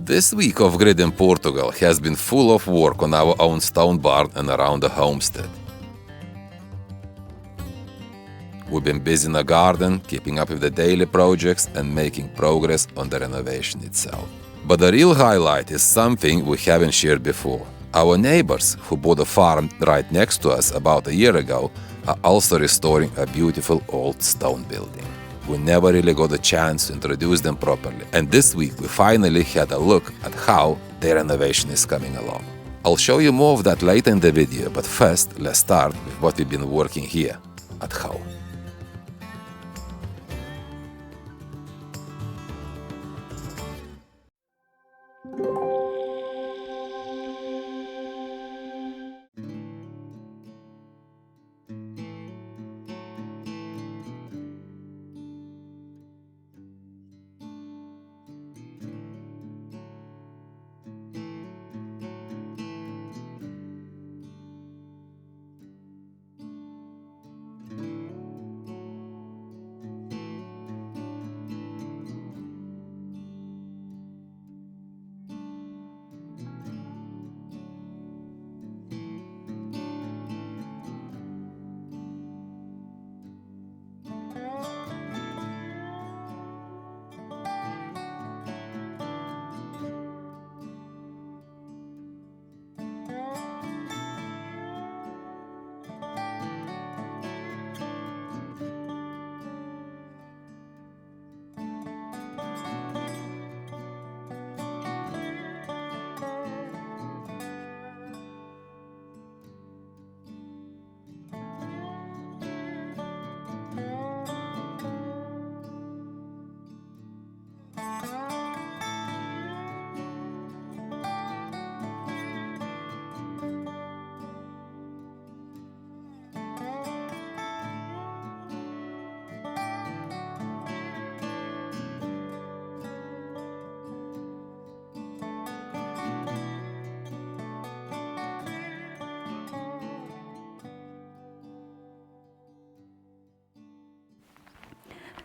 This week of Grid in Portugal has been full of work on our own stone barn and around the homestead. We've been busy in the garden, keeping up with the daily projects and making progress on the renovation itself. But the real highlight is something we haven't shared before. Our neighbors, who bought a farm right next to us about a year ago, are also restoring a beautiful old stone building. We never really got a chance to introduce them properly, and this week we finally had a look at how their renovation is coming along. I'll show you more of that later in the video, but first let's start with what we've been working here at home.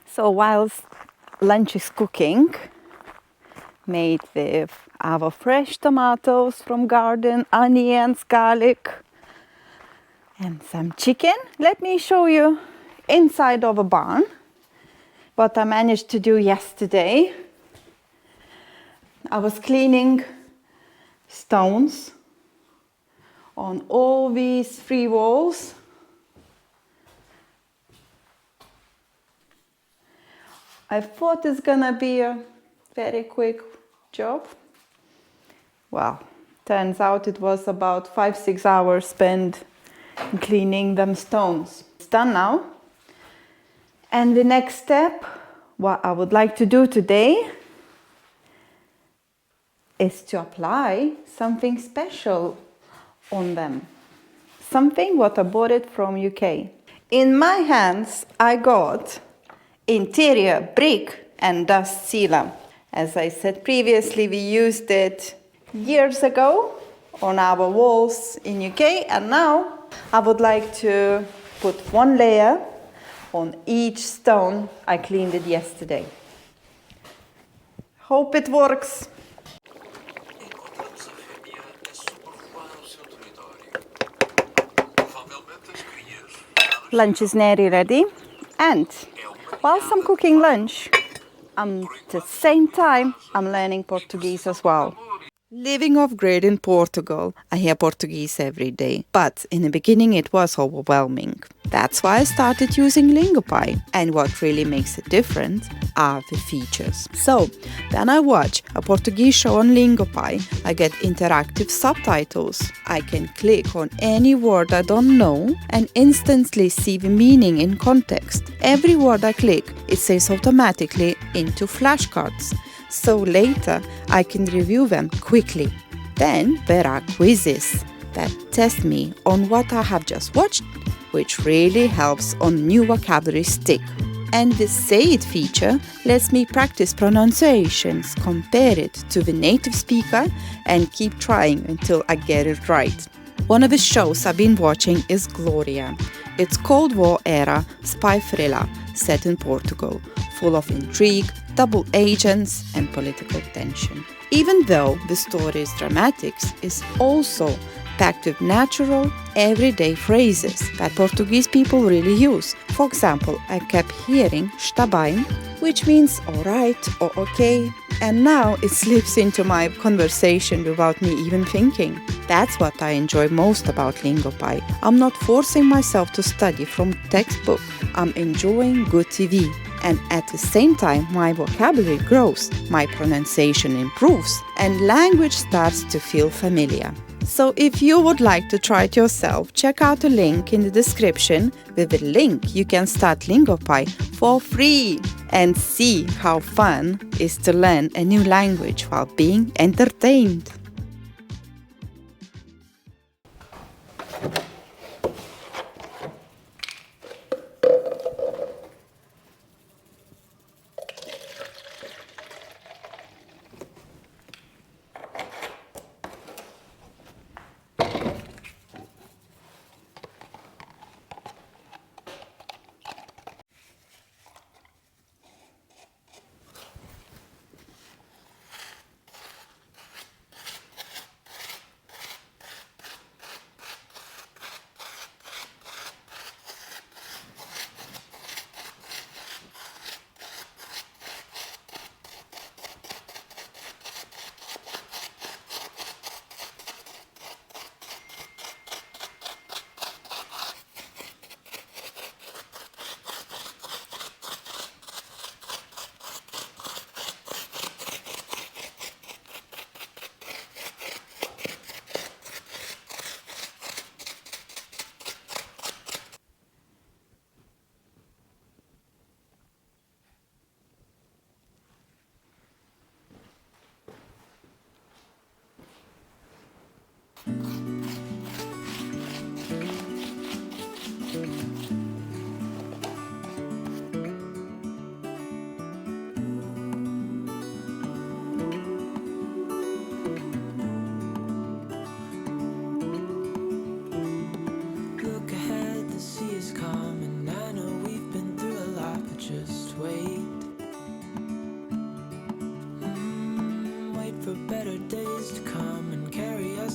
So whilst lunch is cooking, made with our fresh tomatoes from garden, onions, garlic, and some chicken, let me show you inside of a barn what I managed to do yesterday. I was cleaning stones on all these 3 walls. I thought it's gonna be a very quick job. Well, turns out it was about 5-6 hours spent cleaning them stones. It's done now. And the next step, what I would like to do today, is to apply something special on them. Something what I bought it from UK. In my hands, I got interior brick and dust sealer. As I said previously, we used it years ago on our walls in UK, and now I would like to put 1 layer on each stone I cleaned it yesterday. Hope it works. Lunch is nearly ready, and whilst I'm cooking lunch, at the same time, I'm learning Portuguese as well. Living off grid in Portugal, I hear Portuguese every day, but in the beginning it was overwhelming. That's why I started using Lingopie, and what really makes it different are the features. So, when I watch a Portuguese show on Lingopie, I get interactive subtitles. I can click on any word I don't know and instantly see the meaning in context. Every word I click, it saves automatically into flashcards. So later I can review them quickly. Then there are quizzes that test me on what I have just watched, which really helps on new vocabulary stick. And the Say It feature lets me practice pronunciations, compare it to the native speaker, and keep trying until I get it right. One of the shows I've been watching is Gloria. It's Cold War era spy thriller set in Portugal, full of intrigue, double agents, and political tension. Even though the story's dramatics is also packed with natural, everyday phrases that Portuguese people really use. For example, I kept hearing está bem, which means alright or okay, and now it slips into my conversation without me even thinking. That's what I enjoy most about Lingopie. I'm not forcing myself to study from textbook. I'm enjoying good TV. And at the same time, my vocabulary grows, my pronunciation improves, and language starts to feel familiar. So if you would like to try it yourself, check out the link in the description. With the link, you can start Lingopie for free and see how fun it is to learn a new language while being entertained.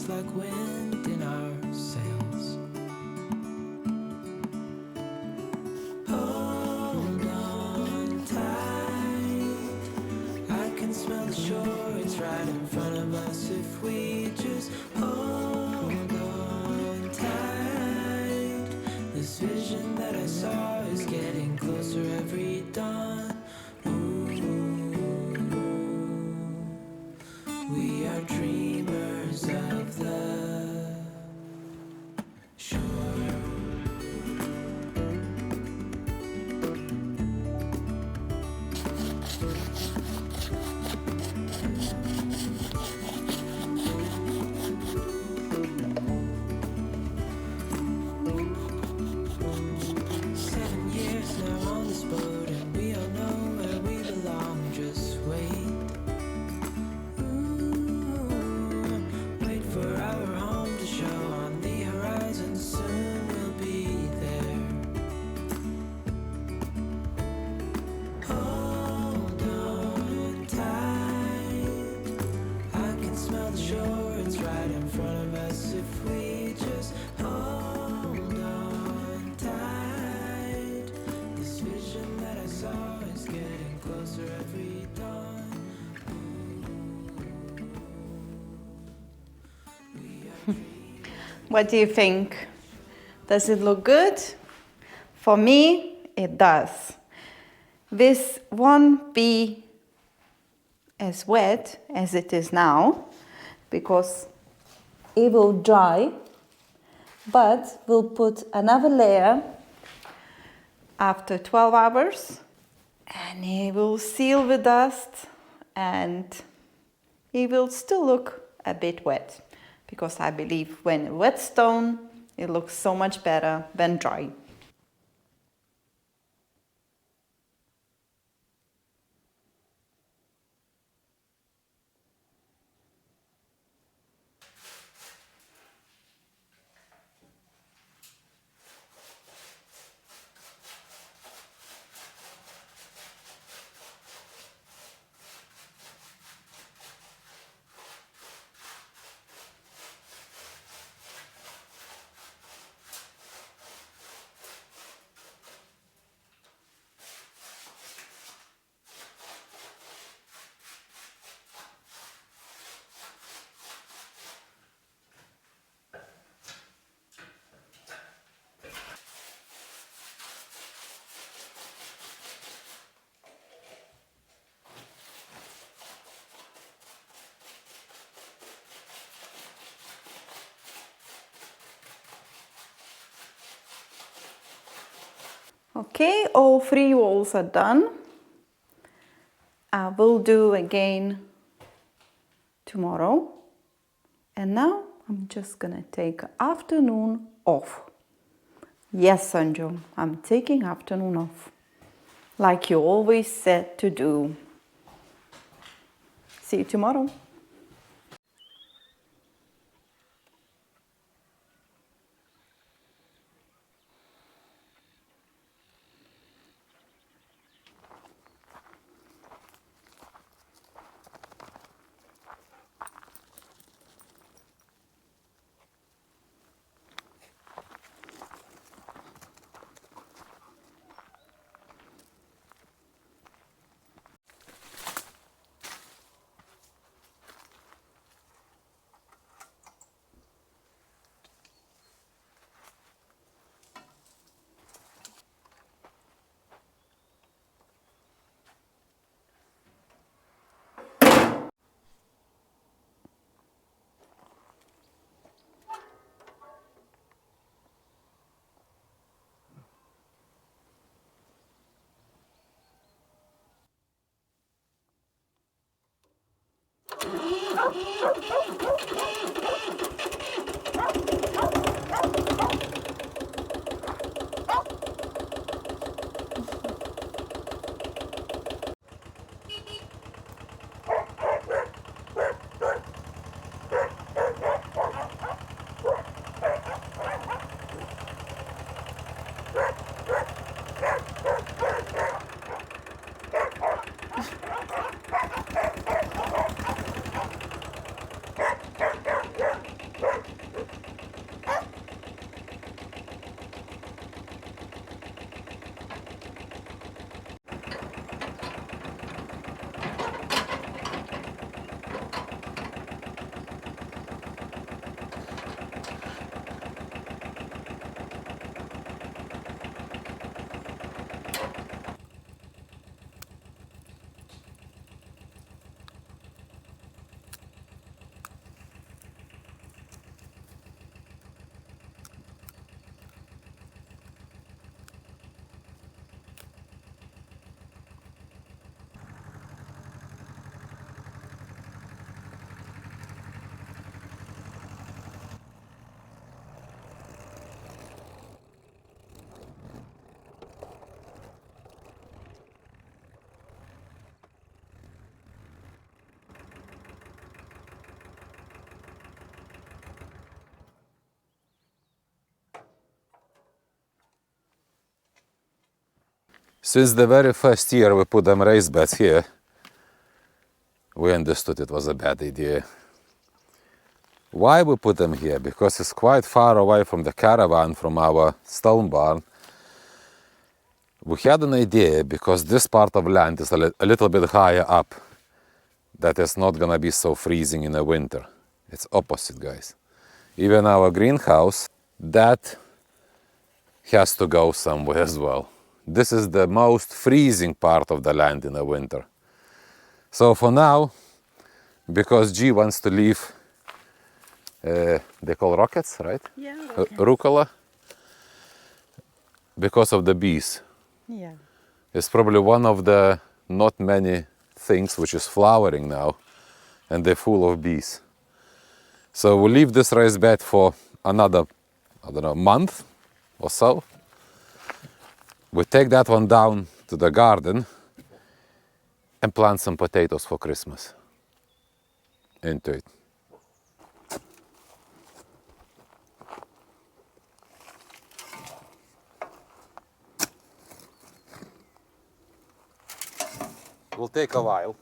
Like wind in our sails. Hold on tight. I can smell the shore, it's right in front of us. If we just hold on tight, this vision that I saw is getting closer every dawn. We are dreamers of the shore. What do you think? Does it look good? For me, it does. This won't be as wet as it is now because it will dry, but we'll put another layer after 12 hours and it will seal the dust and it will still look a bit wet. Because I believe when wet stone, it looks so much better than dry. Okay, all 3 walls are done. I will do again tomorrow. And now I'm just gonna take afternoon off. Yes, Sanjo, I'm taking afternoon off. Like you always said to do. See you tomorrow. Since the very first year we put them raised beds here, we understood it was a bad idea. Why we put them here? Because it's quite far away from the caravan, from our stone barn. We had an idea, because this part of land is a little bit higher up, that it's not gonna be so freezing in the winter. It's opposite, guys. Even our greenhouse, that has to go somewhere as well. This is the most freezing part of the land in the winter. So for now, because G wants to leave, they call rockets, right? Yeah. Rucola, because of the bees. Yeah. It's probably one of the not many things which is flowering now, and they're full of bees. So we'll leave this raised bed for another, I don't know, month or so. We take that one down to the garden and plant some potatoes for Christmas into it. Will take a while.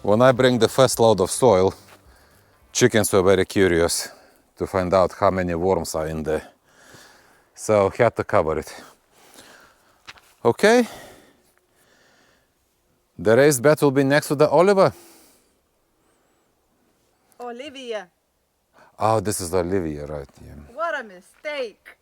When I bring the first load of soil, chickens were very curious to find out how many worms are in there. So had to cover it. Okay. The raised bed will be next to the Oliver. Olivia, Oh, this is Olivia, right? Yeah. what a mistake.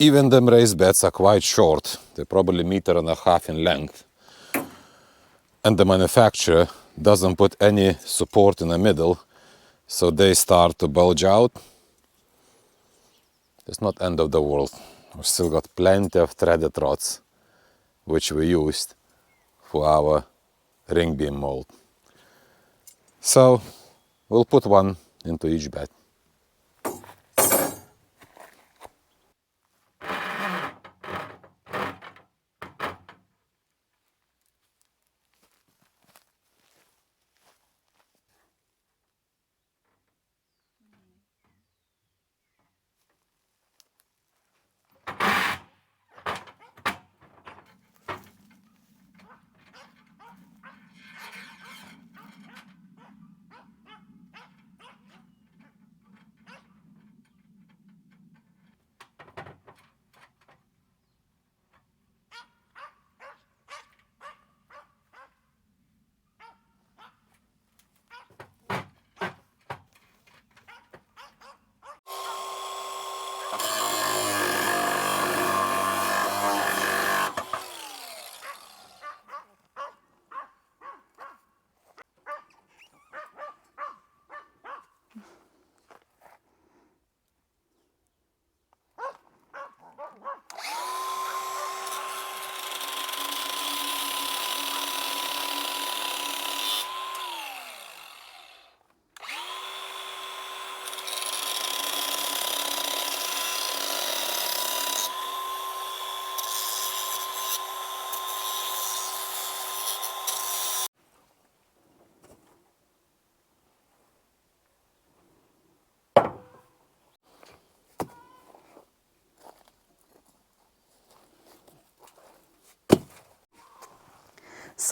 Even them raised beds are quite short. They're probably 1.5 meters in length. And the manufacturer doesn't put any support in the middle, so they start to bulge out. It's not end of the world. We've still got plenty of threaded rods, which we used for our ring beam mold. So we'll put one into each bed.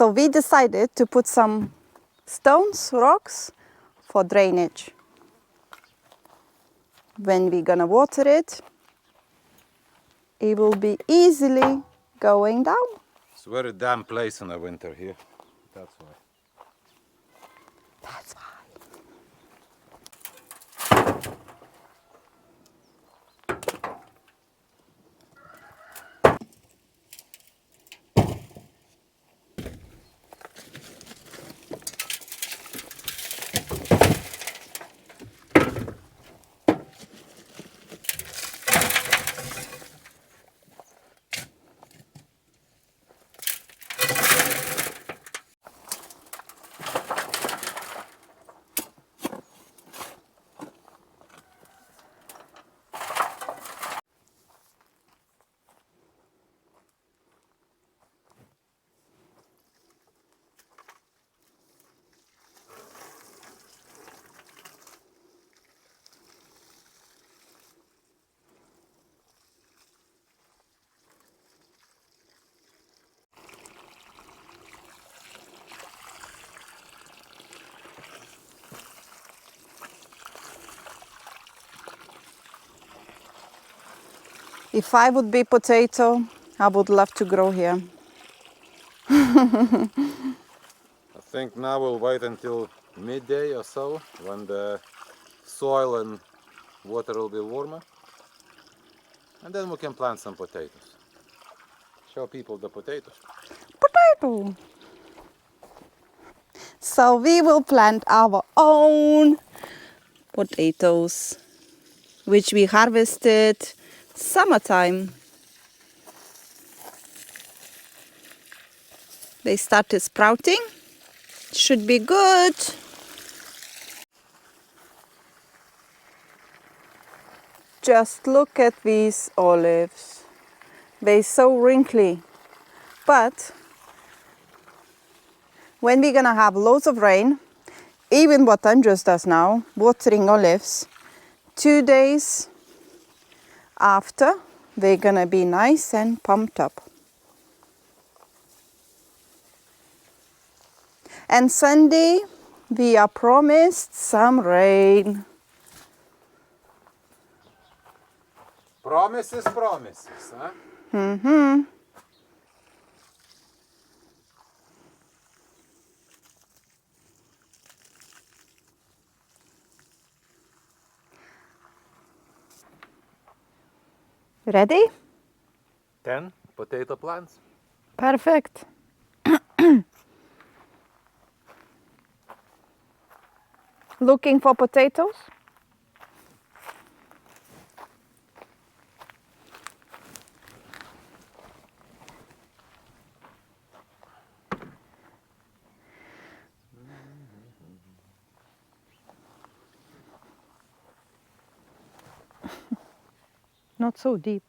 So we decided to put some stones, rocks for drainage. When we're gonna water it, it will be easily going down. It's a very damp place in the winter here. That's why. That's why. If I would be potato, I would love to grow here. I think now we'll wait until midday or so, when the soil and water will be warmer. And then we can plant some potatoes. Show people the potatoes. Potato! So we will plant our own potatoes, which we harvested summertime. They started sprouting. Should be good. Just look at these olives. They're so wrinkly. But when we're gonna have loads of rain, even what Andres does now, watering olives, 2 days after, they're gonna be nice and pumped up. And Sunday, we are promised some rain. Promises, huh? Mm-hmm. Ready? 10 potato plants. Perfect. Looking for potatoes? Not so deep.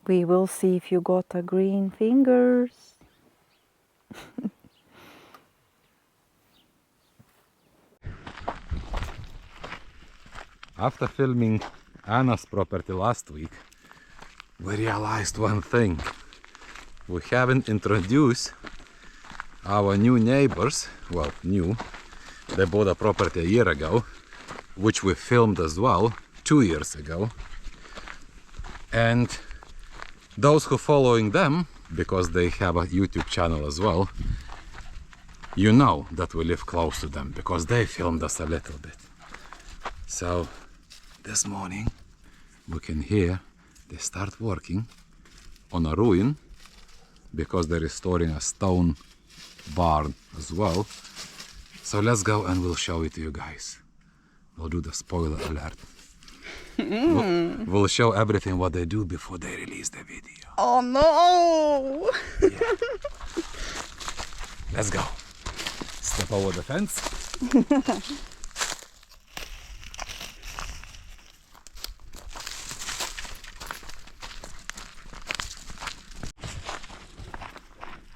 We will see if you got a green fingers. After filming Anna's property last week, we realized one thing. We haven't introduced our new neighbors. Well, new. They bought a property a year ago, which we filmed as well 2 years ago. And those who following them, because they have a YouTube channel as well, you know that we live close to them because they filmed us a little bit. So this morning we can hear they start working on a ruin because they're restoring a stone barn as well. So let's go and we'll show it to you guys. We'll do the spoiler alert. We'll show everything what they do before they release the video. Oh no! Yeah. Let's go. Step over the fence.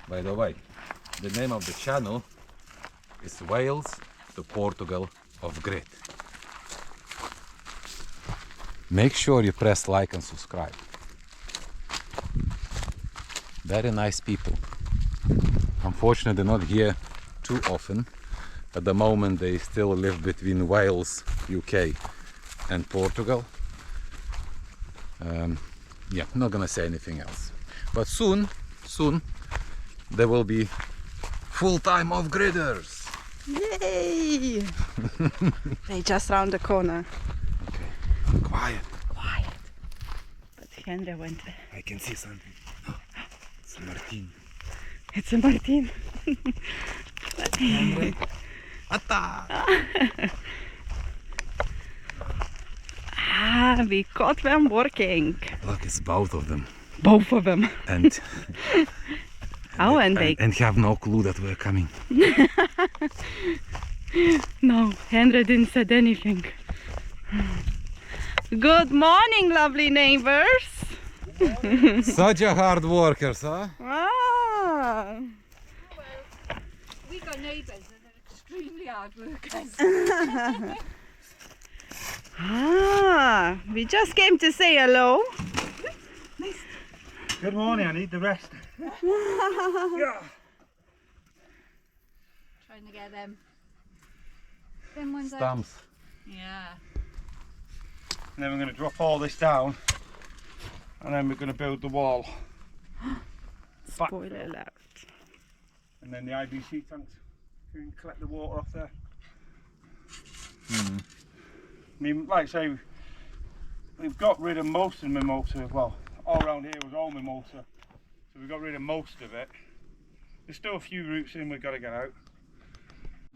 By the way, the name of the channel is Wales to Portugal of Grit. Make sure you press like and subscribe. Very nice people. Unfortunately, they're not here too often. At the moment, they still live between Wales, UK and Portugal. Yeah, not gonna say anything else. But soon, they will be full-time off-gridders. Yay! They just round the corner. Okay, quiet. Quiet. But Henry went there. I can see something. It's Martin. It's a Martin. We caught them working. Look, it's both of them. Both of them. And and they... And have no clue that we're coming. No, Henry didn't said anything. Good morning, lovely neighbors. Such a hard workers, huh? Ah. We got neighbours that are extremely hard workers. We just came to say hello. Good morning, I need the rest. Trying to get them. turns out. stamps. Yeah. And then we're going to drop all this down, and then we're going to build the wall. Spoiler alert. And then the IBC tanks can collect the water off there. I mean, like I say, we've got rid of most of the mimosa. Well, all around here was all mimosa, so we got rid of most of it. There's still a few roots in we've got to get out.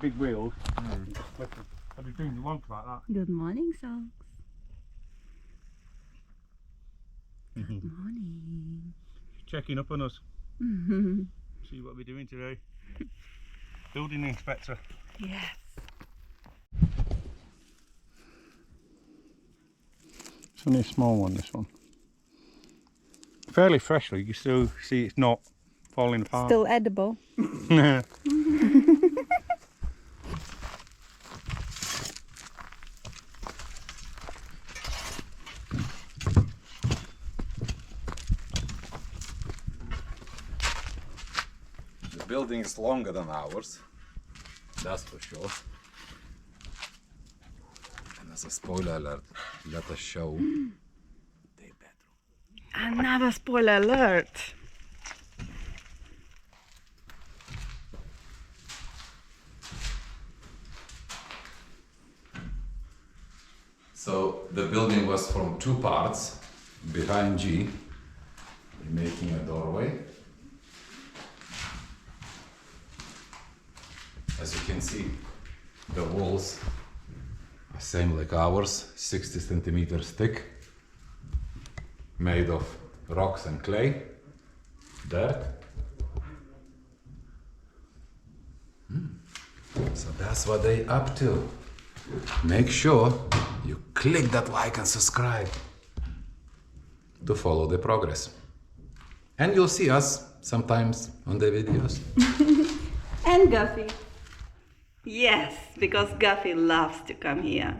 Big wheels. I'd be doing the wonk like that. Good morning, Socks. Good morning. Checking up on us. See what we're doing today. Building inspector. Yes. It's only a small one, this one. Fairly freshly, you can still see it's not falling apart. Still edible. The building is longer than ours, that's for sure. And as a spoiler alert, let us show their bedroom. Another spoiler alert. So the building was from two parts. Behind G, we're making a doorway. As you can see, the walls are same like ours, 60 centimeters thick, made of rocks and clay, dirt. So that's what they up to. Make sure you click that like and subscribe to follow the progress. And you'll see us sometimes on the videos. And Guffy. Yes, because Guffy loves to come here.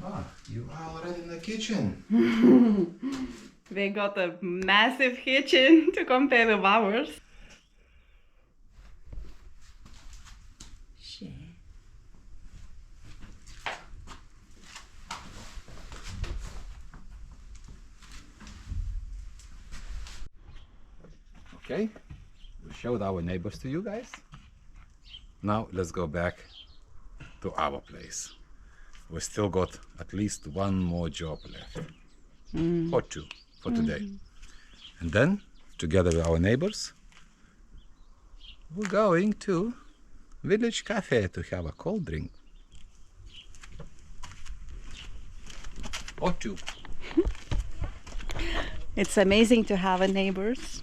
Ah, you are already in the kitchen. We got a massive kitchen to compare with ours. Okay, we showed our neighbors to you guys. Now let's go back to our place. We still got at least one more job left, or two for today. And then, together with our neighbors, we're going to village cafe to have a cold drink. Or two. It's amazing to have a neighbors.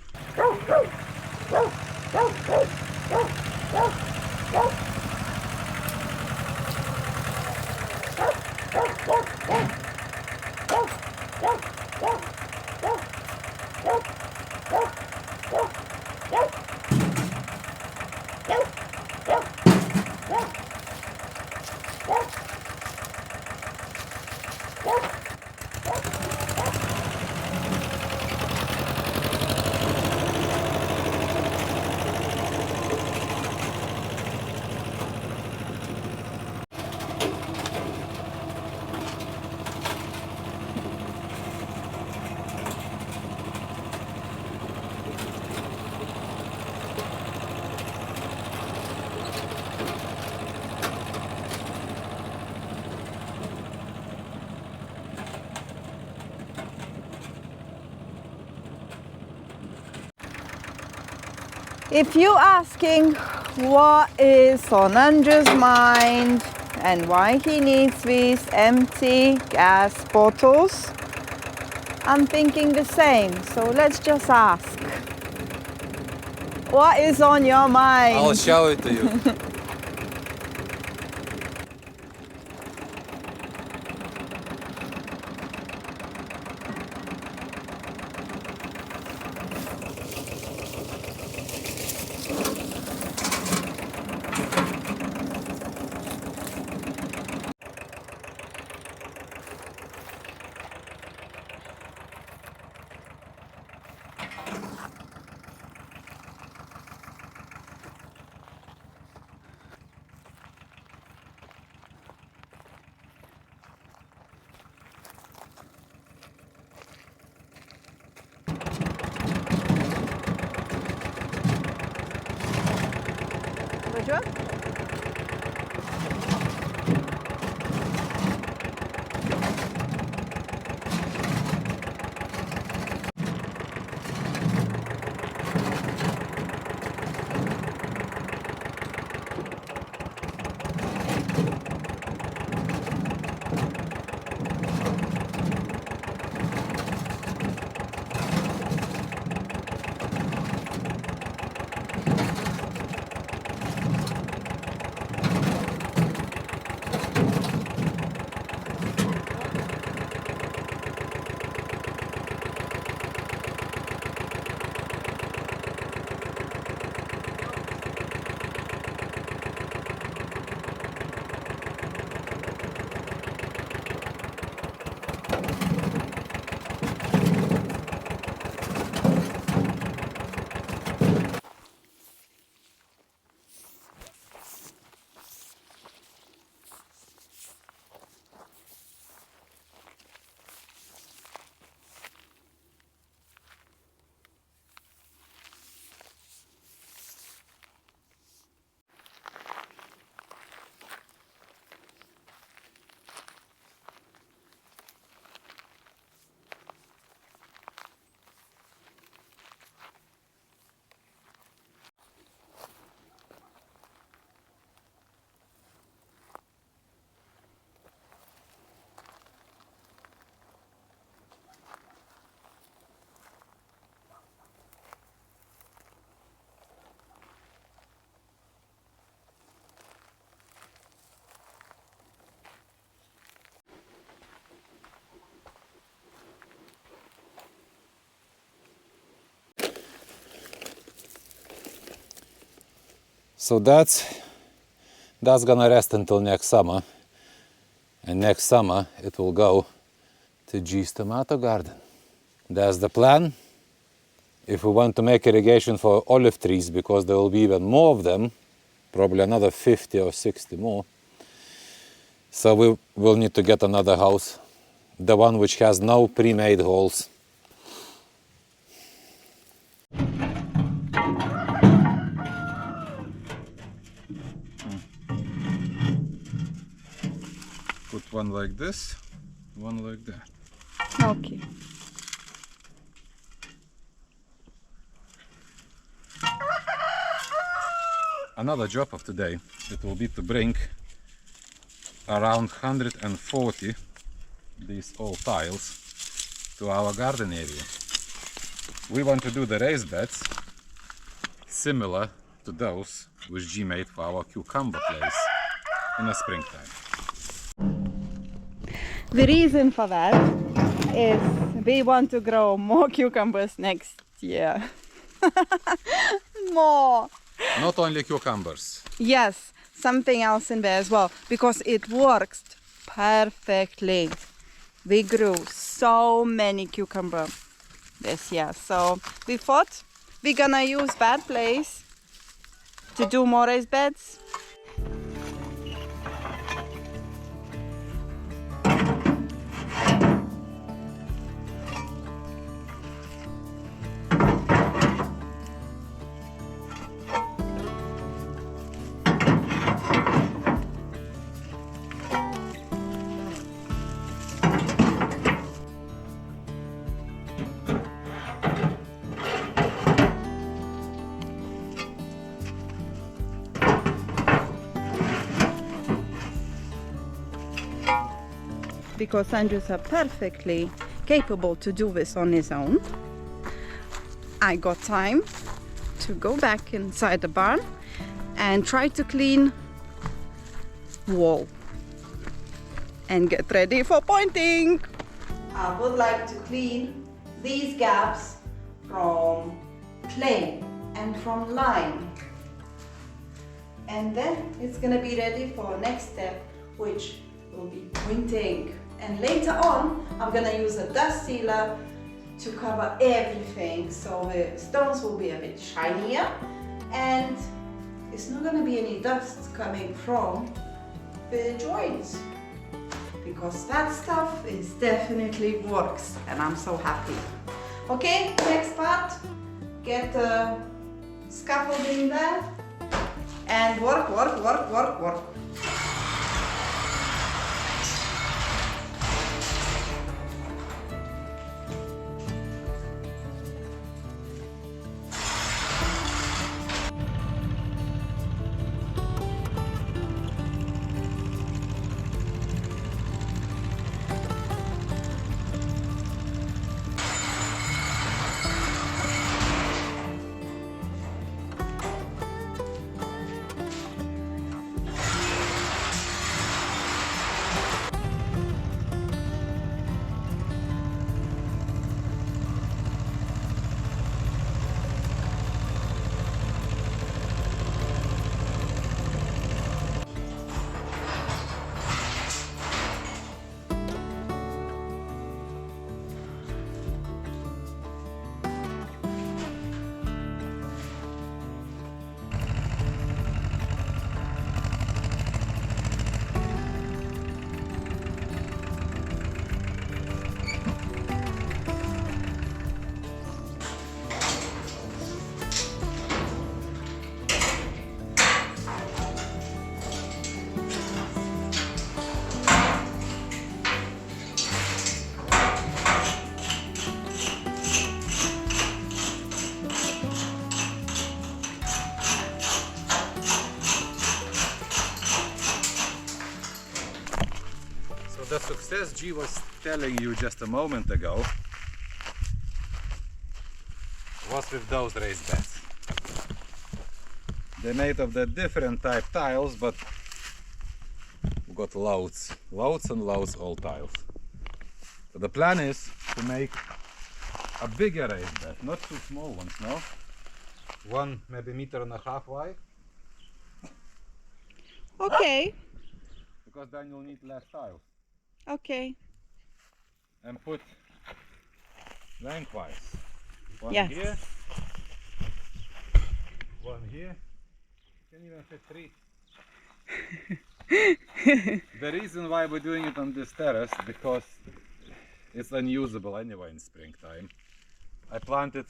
If you're asking what is on Andrew's mind and why he needs these empty gas bottles, I'm thinking the same. So let's just ask. What is on your mind? I'll show it to you. Bonjour. So that's gonna rest until next summer. And next summer it will go to G's tomato garden. That's the plan. If we want to make irrigation for olive trees, because there will be even more of them, probably another 50 or 60 more. So we will need to get another house, the one which has no pre-made holes. Put one like this, one like that. Okay. Another job of today, it will be to bring around 140 these old tiles to our garden area. We want to do the raised beds similar to those which G made for our cucumber place in the springtime. The reason for that is we want to grow more cucumbers next year. More. Not only cucumbers. Yes, something else in there as well, because it works perfectly. We grew so many cucumber this year, so we thought we're gonna use that place to do more raised beds. Because Andrews are perfectly capable to do this on his own, I got time to go back inside the barn and try to clean wall and get ready for pointing. I would like to clean these gaps from clay and from lime, and then it's gonna be ready for next step, which will be pointing. And later on, I'm gonna use a dust sealer to cover everything, so the stones will be a bit shinier and it's not gonna be any dust coming from the joints, because that stuff is definitely works and I'm so happy. Okay, next part, get the scaffolding there And work, work, work, work, work. The success G was telling you just a moment ago was with those raised beds. They're made of the different type tiles, but we've got loads and loads old tiles. So the plan is to make a bigger raised bed, not two small ones, no? One maybe 1.5 meters wide. Okay, Because then you'll need less tiles. okay. And put lengthwise. One Yes. here, one here. Can even fit 3. The reason why we're doing it on this terrace, because it's unusable anyway in springtime. I planted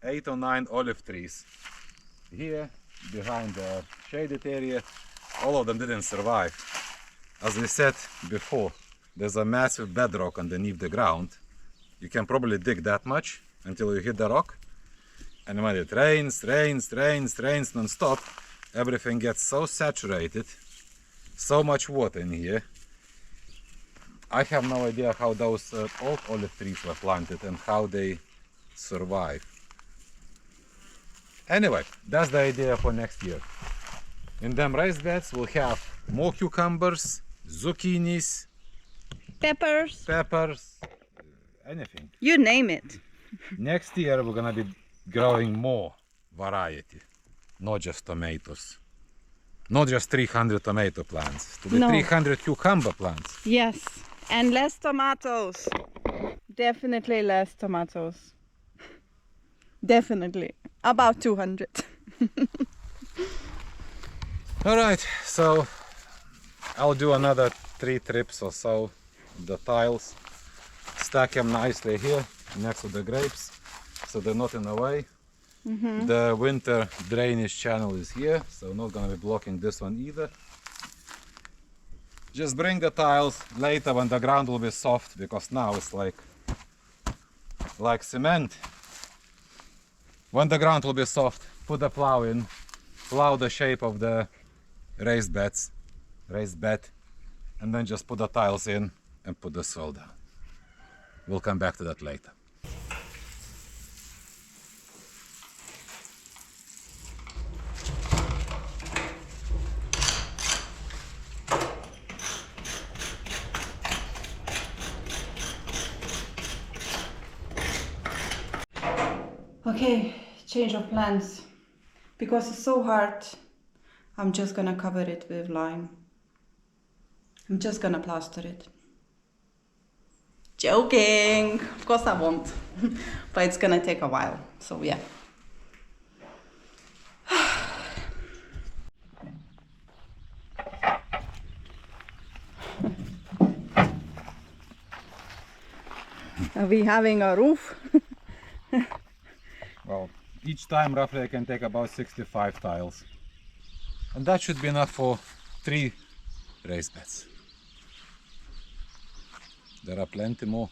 8 or 9 olive trees here behind the shaded area. All of them didn't survive. As I said before, there's a massive bedrock underneath the ground. You can probably dig that much until you hit the rock. And when it rains non-stop, everything gets so saturated, so much water in here. I have no idea how those old olive trees were planted and how they survive. Anyway, that's the idea for next year. In them raised beds we'll have more cucumbers, zucchinis, Peppers, anything. you name it. Next year we're gonna be growing more variety, not just tomatoes. Not just 300 tomato plants, to be No. 300 cucumber plants. Yes, and less tomatoes. Definitely less tomatoes. Definitely. About 200. Alright, so I'll do another 3 trips or so. The tiles, stack them nicely here next to the grapes so they're not in the way. The winter drainage channel is here, so not gonna be blocking this one either. Just bring the tiles later when the ground will be soft, because now it's like cement. When the ground will be soft, put the plow in, plow the shape of the raised bed, and then just put the tiles in and put the soil down. We'll come back to that later. Okay, change of plans. Because it's so hard, I'm just gonna cover it with lime. I'm just gonna plaster it. Joking! Of course I won't. But it's gonna take a while, so yeah. Are we having a roof? Well, each time roughly I can take about 65 tiles. And that should be enough for 3 raised beds. There are plenty more.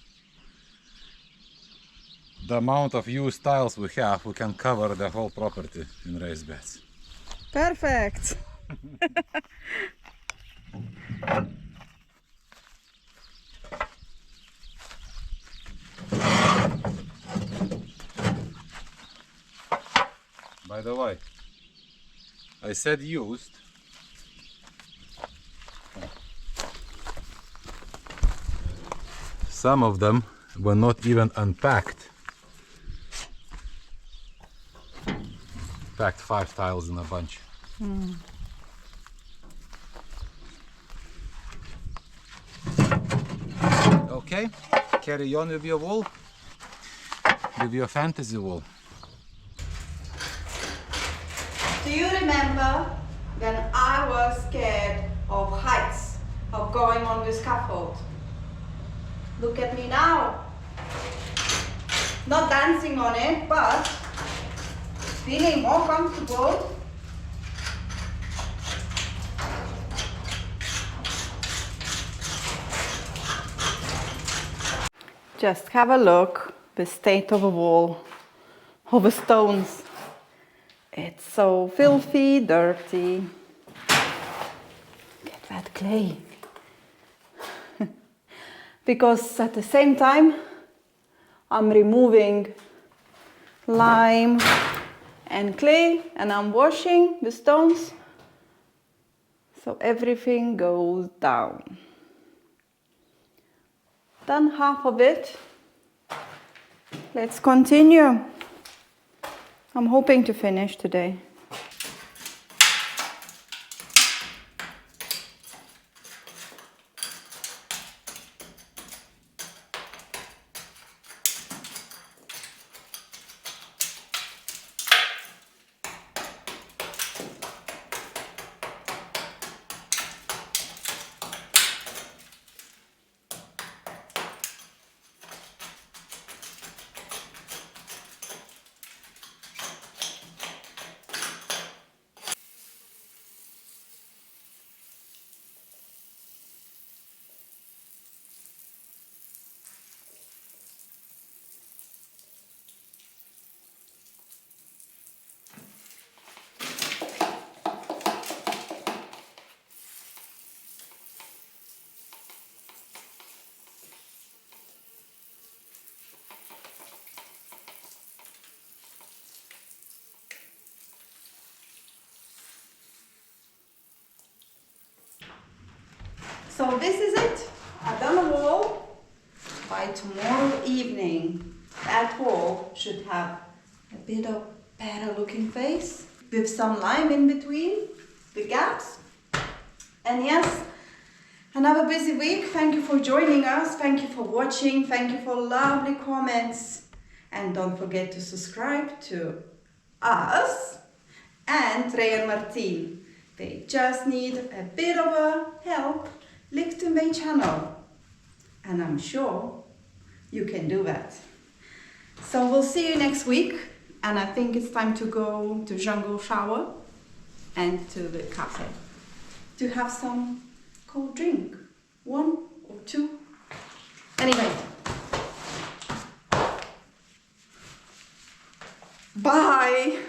The amount of used tiles we have, we can cover the whole property in raised beds. Perfect. By the way, I said used. Some of them were not even unpacked. Packed 5 tiles in a bunch. Okay, carry on with your wall, with your fantasy wall. Do you remember when I was scared of heights, of going on the scaffold? Look at me now. Not dancing on it, but feeling more comfortable. Just have a look, the state of a wall, of the stones. It's so filthy, dirty. Get that clay. Because at the same time, I'm removing lime and clay and I'm washing the stones. So everything goes down. Done half of it. Let's continue. I'm hoping to finish today. So this is it. I've done a wall. By tomorrow evening, that wall should have a bit of better looking face with some lime in between the gaps. And yes, another busy week. Thank you for joining us. Thank you for watching. Thank you for lovely comments. And don't forget to subscribe to us and Ray and Martin. They just need a bit of a help. Look to my channel. And I'm sure you can do that. So we'll see you next week. And I think it's time to go to jungle shower and to the cafe to have some cold drink. 1 or 2. Anyway. Bye.